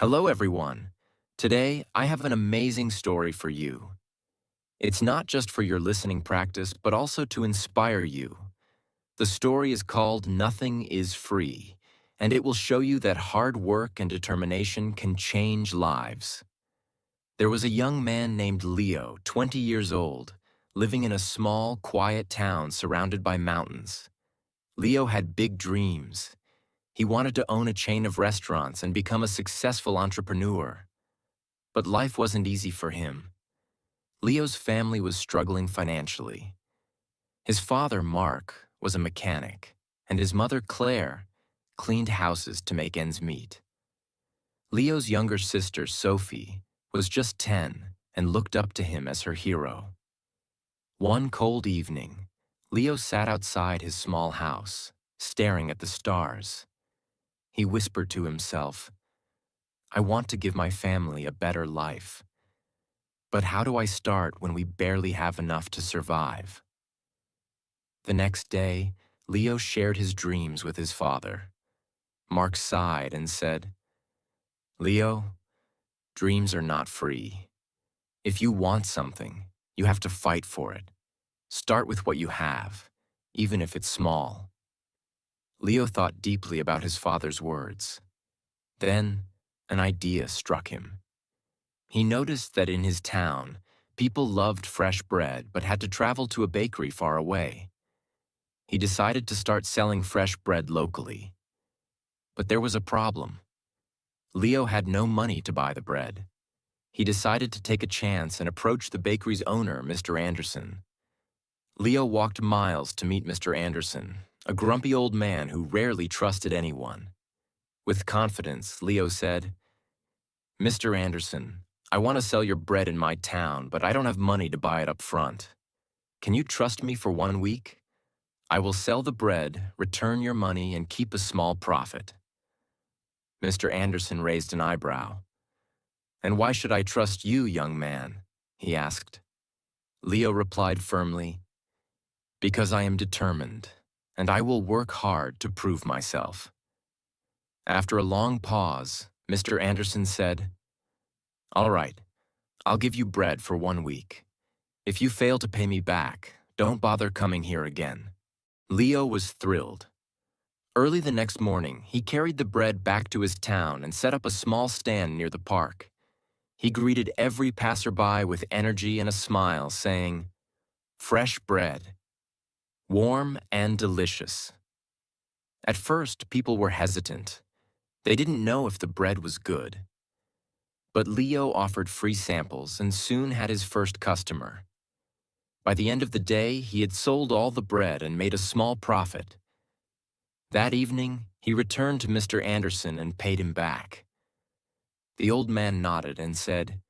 Hello, everyone. Today, I have an amazing story for you. It's not just for your listening practice, but also to inspire you. The story is called Nothing is Free, and it will show you that hard work and determination can change lives. There was a young man named Leo, 20 years old, living in a small, quiet town surrounded by mountains. Leo had big dreams. He wanted to own a chain of restaurants and become a successful entrepreneur. But life wasn't easy for him. Leo's family was struggling financially. His father, Mark, was a mechanic, and his mother, Claire, cleaned houses to make ends meet. Leo's younger sister, Sophie, was just 10 and looked up to him as her hero. One cold evening, Leo sat outside his small house, staring at the stars. He whispered to himself, "I want to give my family a better life. But how do I start when we barely have enough to survive?" The next day, Leo shared his dreams with his father. Mark sighed and said, "Leo, dreams are not free. If you want something, you have to fight for it. Start with what you have, even if it's small." Leo thought deeply about his father's words. Then, an idea struck him. He noticed that in his town, people loved fresh bread but had to travel to a bakery far away. He decided to start selling fresh bread locally. But there was a problem. Leo had no money to buy the bread. He decided to take a chance and approach the bakery's owner, Mr. Anderson. Leo walked miles to meet Mr. Anderson, a grumpy old man who rarely trusted anyone. With confidence, Leo said, "Mr. Anderson, I want to sell your bread in my town, but I don't have money to buy it up front. Can you trust me for 1 week? I will sell the bread, return your money, and keep a small profit." Mr. Anderson raised an eyebrow. "And why should I trust you, young man?" he asked. Leo replied firmly, "Because I am determined, and I will work hard to prove myself." After a long pause, Mr. Anderson said, "All right, I'll give you bread for 1 week. If you fail to pay me back, don't bother coming here again." Leo was thrilled. Early the next morning, he carried the bread back to his town and set up a small stand near the park. He greeted every passerby with energy and a smile, saying, "Fresh bread, warm and delicious." At first, people were hesitant. They didn't know if the bread was good. But Leo offered free samples and soon had his first customer. By the end of the day, he had sold all the bread and made a small profit. That evening, he returned to Mr. Anderson and paid him back. The old man nodded and said,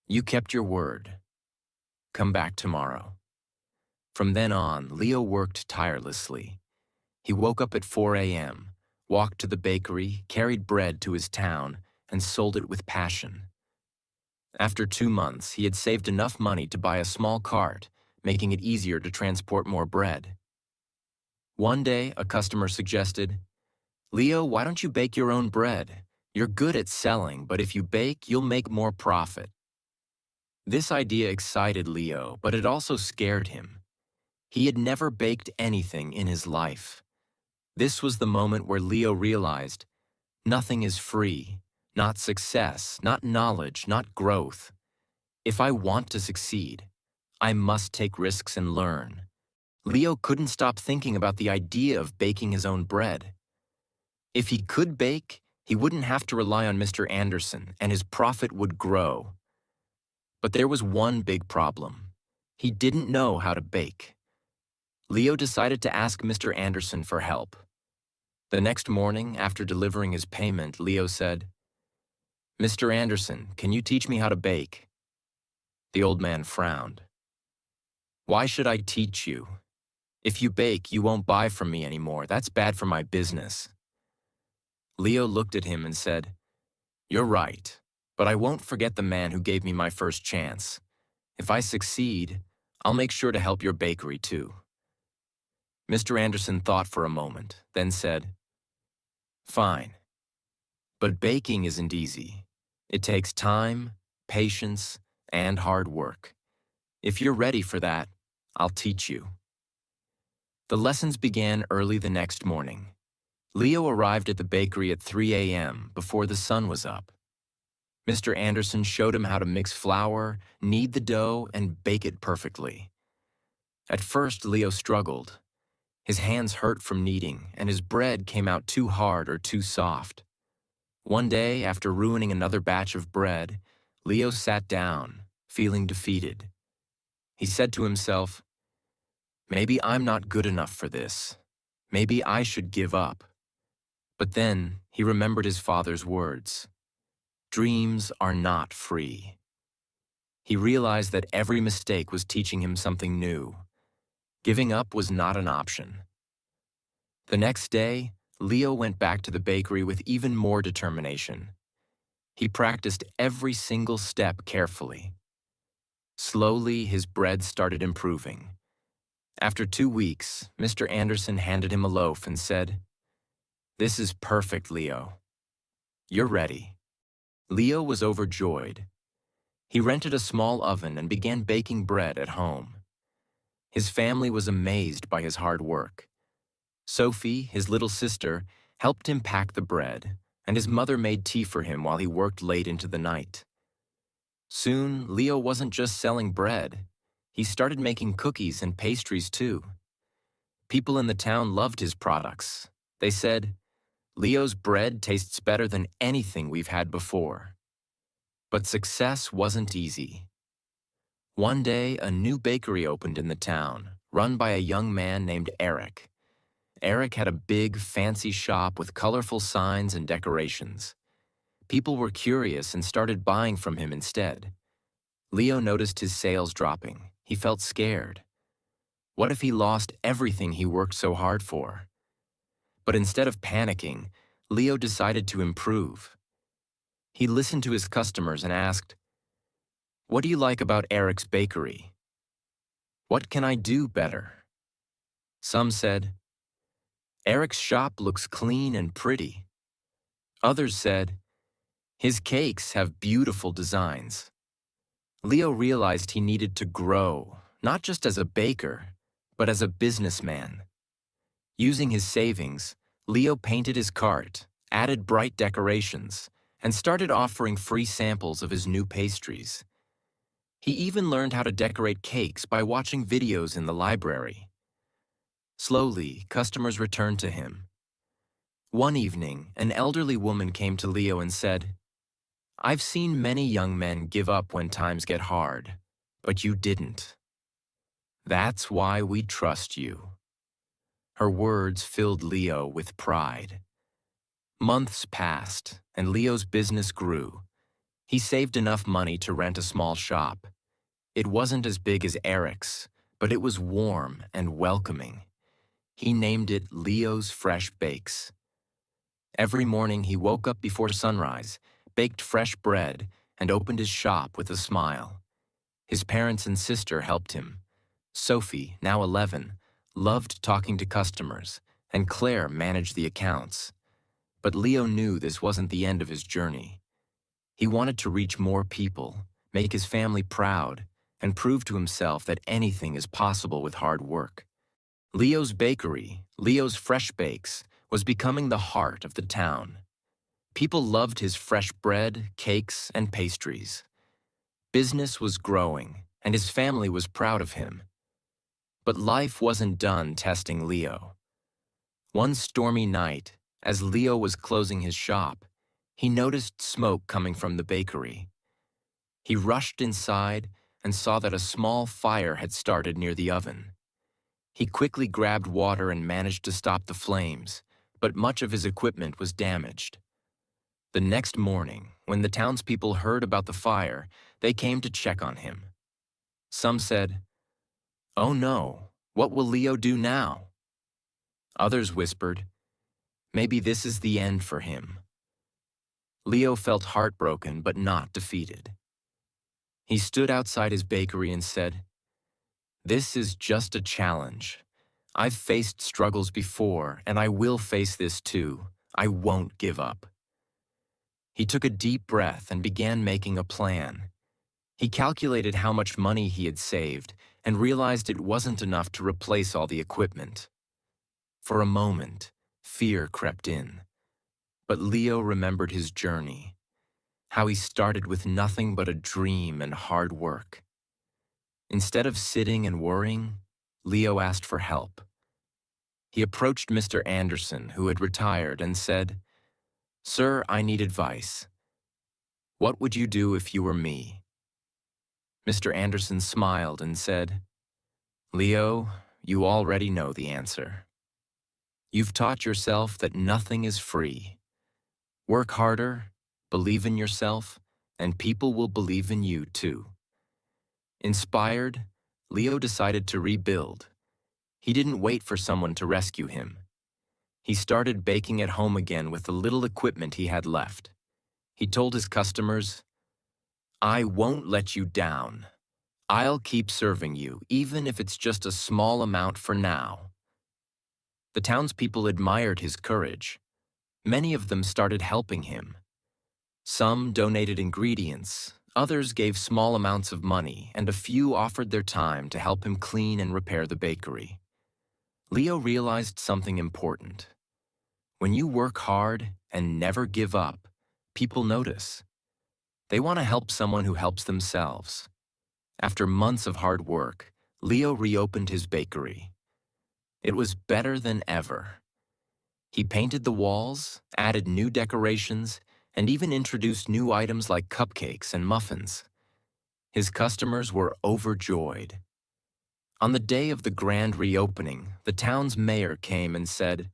"You kept your word. Come back tomorrow." From then on, Leo worked tirelessly. He woke up at 4 a.m., walked to the bakery, carried bread to his town, and sold it with passion. After 2 months, he had saved enough money to buy a small cart, making it easier to transport more bread. One day, a customer suggested, "Leo, why don't you bake your own bread? You're good at selling, but if you bake, you'll make more profit." This idea excited Leo, but it also scared him. He had never baked anything in his life. This was the moment where Leo realized, nothing is free. Not success, not knowledge, not growth. If I want to succeed, I must take risks and learn. Leo couldn't stop thinking about the idea of baking his own bread. If he could bake, he wouldn't have to rely on Mr. Anderson, and his profit would grow. But there was one big problem. He didn't know how to bake. Leo decided to ask Mr. Anderson for help. The next morning, after delivering his payment, Leo said, "Mr. Anderson, can you teach me how to bake?" The old man frowned. "Why should I teach you? If you bake, you won't buy from me anymore. That's bad for my business." Leo looked at him and said, "You're right, but I won't forget the man who gave me my first chance. If I succeed, I'll make sure to help your bakery too." Mr. Anderson thought for a moment, then said, "Fine. But baking isn't easy. It takes time, patience, and hard work. If you're ready for that, I'll teach you. The lessons began early the next morning. Leo arrived at the bakery at 3 a.m. before the sun was up. Mr. Anderson showed him how to mix flour, knead the dough, and bake it perfectly. At first, Leo struggled. His hands hurt from kneading, and his bread came out too hard or too soft. One day, after ruining another batch of bread, Leo sat down, feeling defeated. He said to himself, "Maybe I'm not good enough for this. Maybe I should give up." But then he remembered his father's words. Dreams are not free. He realized that every mistake was teaching him something new. Giving up was not an option. The next day, Leo went back to the bakery with even more determination. He practiced every single step carefully. Slowly, his bread started improving. After 2 weeks, Mr. Anderson handed him a loaf and said, "This is perfect, Leo. You're ready." Leo was overjoyed. He rented a small oven and began baking bread at home. His family was amazed by his hard work. Sophie, his little sister, helped him pack the bread, and his mother made tea for him while he worked late into the night. Soon, Leo wasn't just selling bread. He started making cookies and pastries too. People in the town loved his products. They said, "Leo's bread tastes better than anything we've had before." But success wasn't easy. One day, a new bakery opened in the town, run by a young man named Eric. Eric had a big, fancy shop with colorful signs and decorations. People were curious and started buying from him instead. Leo noticed his sales dropping. He felt scared. What if he lost everything he worked so hard for? But instead of panicking, Leo decided to improve. He listened to his customers and asked, "What do you like about Eric's bakery? What can I do better?" Some said, "Eric's shop looks clean and pretty." Others said, "His cakes have beautiful designs." Leo realized he needed to grow, not just as a baker, but as a businessman. Using his savings, Leo painted his cart, added bright decorations, and started offering free samples of his new pastries. He even learned how to decorate cakes by watching videos in the library. Slowly, customers returned to him. One evening, an elderly woman came to Leo and said, "I've seen many young men give up when times get hard, but you didn't. That's why we trust you." Her words filled Leo with pride. Months passed, and Leo's business grew. He saved enough money to rent a small shop. It wasn't as big as Eric's, but it was warm and welcoming. He named it Leo's Fresh Bakes. Every morning he woke up before sunrise, baked fresh bread, and opened his shop with a smile. His parents and sister helped him. Sophie, now 11, loved talking to customers, and Claire managed the accounts. But Leo knew this wasn't the end of his journey. He wanted to reach more people, make his family proud, and prove to himself that anything is possible with hard work. Leo's bakery, Leo's Fresh Bakes, was becoming the heart of the town. People loved his fresh bread, cakes, and pastries. Business was growing, and his family was proud of him. But life wasn't done testing Leo. One stormy night, as Leo was closing his shop, he noticed smoke coming from the bakery. He rushed inside and saw that a small fire had started near the oven. He quickly grabbed water and managed to stop the flames, but much of his equipment was damaged. The next morning, when the townspeople heard about the fire, they came to check on him. Some said, "Oh no, what will Leo do now?" Others whispered, "Maybe this is the end for him." Leo felt heartbroken but not defeated. He stood outside his bakery and said, "This is just a challenge. I've faced struggles before, and I will face this too. I won't give up." He took a deep breath and began making a plan. He calculated how much money he had saved and realized it wasn't enough to replace all the equipment. For a moment, fear crept in. But Leo remembered his journey, how he started with nothing but a dream and hard work. Instead of sitting and worrying, Leo asked for help. He approached Mr. Anderson, who had retired, and said, "Sir, I need advice. What would you do if you were me?" Mr. Anderson smiled and said, "Leo, you already know the answer. You've taught yourself that nothing is free. Work harder, believe in yourself, and people will believe in you too." Inspired, Leo decided to rebuild. He didn't wait for someone to rescue him. He started baking at home again with the little equipment he had left. He told his customers, "I won't let you down. I'll keep serving you, even if it's just a small amount for now." The townspeople admired his courage. Many of them started helping him. Some donated ingredients, others gave small amounts of money, and a few offered their time to help him clean and repair the bakery. Leo realized something important. When you work hard and never give up, people notice. They want to help someone who helps themselves. After months of hard work, Leo reopened his bakery. It was better than ever. He painted the walls, added new decorations, and even introduced new items like cupcakes and muffins. His customers were overjoyed. On the day of the grand reopening, the town's mayor came and said,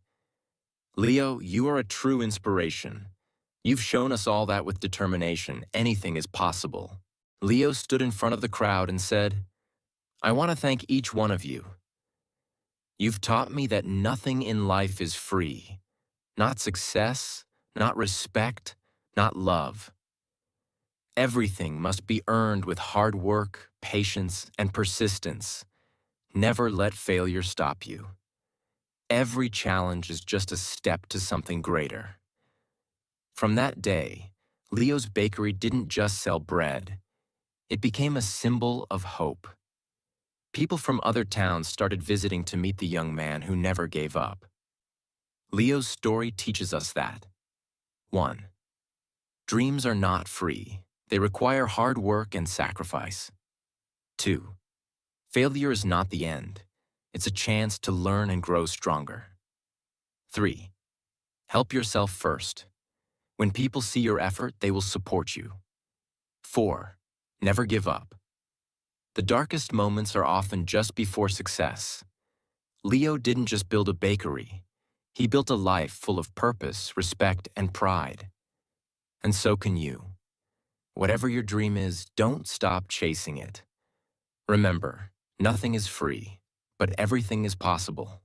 "Leo, you are a true inspiration. You've shown us all that with determination, anything is possible." Leo stood in front of the crowd and said, "I want to thank each one of you. You've taught me that nothing in life is free. Not success, not respect, not love. Everything must be earned with hard work, patience, and persistence. Never let failure stop you. Every challenge is just a step to something greater." From that day, Leo's bakery didn't just sell bread. It became a symbol of hope. People from other towns started visiting to meet the young man who never gave up. Leo's story teaches us that 1. Dreams are not free. They require hard work and sacrifice. 2. Failure is not the end. It's a chance to learn and grow stronger. 3. Help yourself first. When people see your effort, they will support you. 4. Never give up. The darkest moments are often just before success. Leo didn't just build a bakery. He built a life full of purpose, respect, and pride. And so can you. Whatever your dream is, don't stop chasing it. Remember, nothing is free, but everything is possible.